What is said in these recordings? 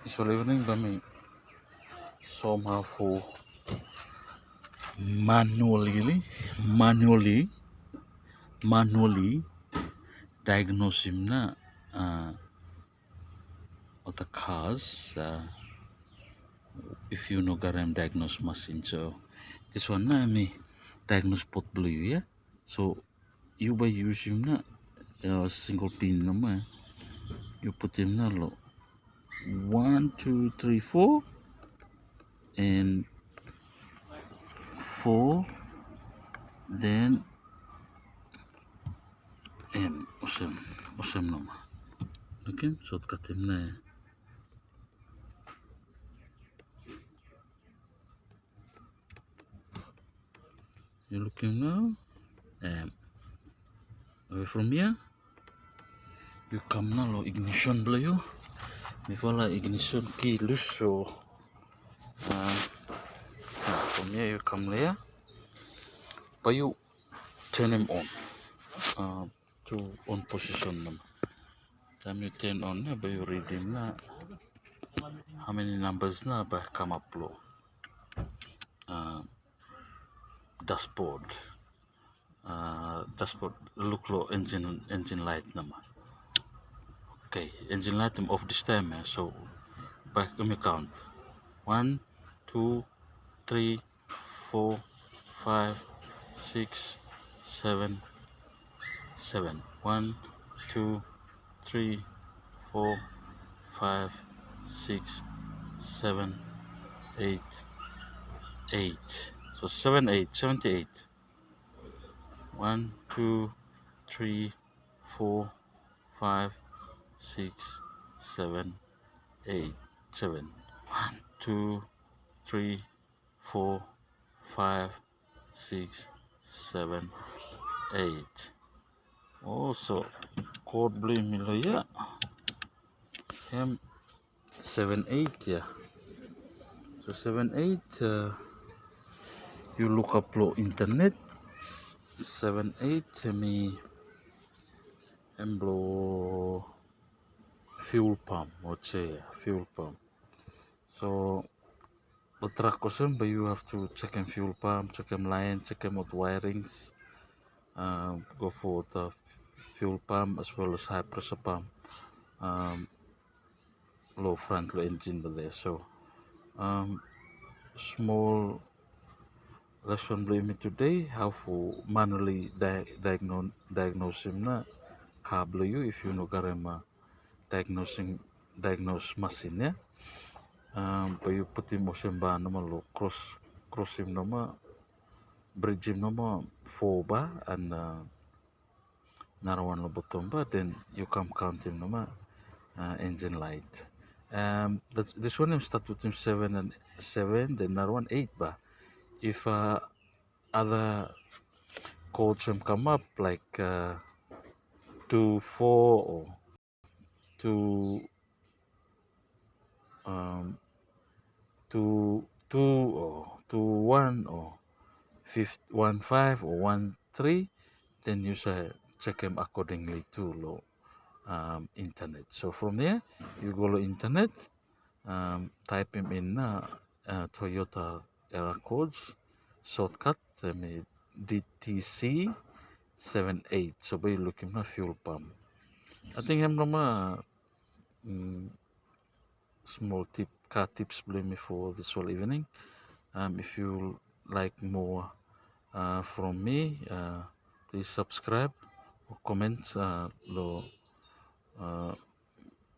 Visual evening bami somehow for manually diagnose him na of the cause if you know garam diagnose machine. So this one na may diagnose pot blue, yeah. So you by using na single pin naman, you put him na lo 1 2 3 4 and 4, then osem naman. Okay, so cut him na. You looking now, away from here. You come na lo ignition blayo. May wala ignition key loose, so from here you come there. But you turn him on to on position them. Time you turn on na, but you read him na how many numbers na ba come up lo dashboard look lo engine light naman. Okay, engine light I'm off this time, so back let me count 1 2 3 4 5 6 7 7 1 2 3 4 5 6 7 8 8. So 7 8 78. 1 2 3 4 5 6 7 8 7. 1 2 3 4 5 6 7 8. Also code blame me lo ya. Hem 7 8, yeah. So 7 8 you look up lo internet 7 8 me emblo fuel pump or fuel pump. So the truck person, but you have to check him fuel pump, check him line, check him out wirings, go for the fuel pump as well as high pressure pump, low front low engine there. So small lesson blame today how for manually diagnose him na kablo you if you know garema diagnose machine, yeah. But you put him ba naman lo cross him naman bridge him naman 4 ba and narawan lo bottom ba, then you come count him naman engine light. This one start with him 7 and 7, then narawan 8 ba. If other codes come up like 2 4 or 2 2 or 2 1 or 1 5 or 1 3, then you should check them accordingly to lo internet. So from there you go to internet, type him in Toyota error codes shortcut DTC 78. So by looking na fuel pump, I think I'm naman small car tips blame me for this whole evening. If you like more from me, please subscribe or comment lo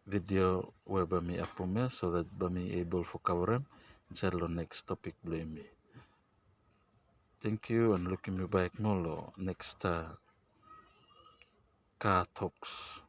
video where bami upload so that bami able for cover them inside lo next topic blame me. Thank you, and looking me back more lo next car talks.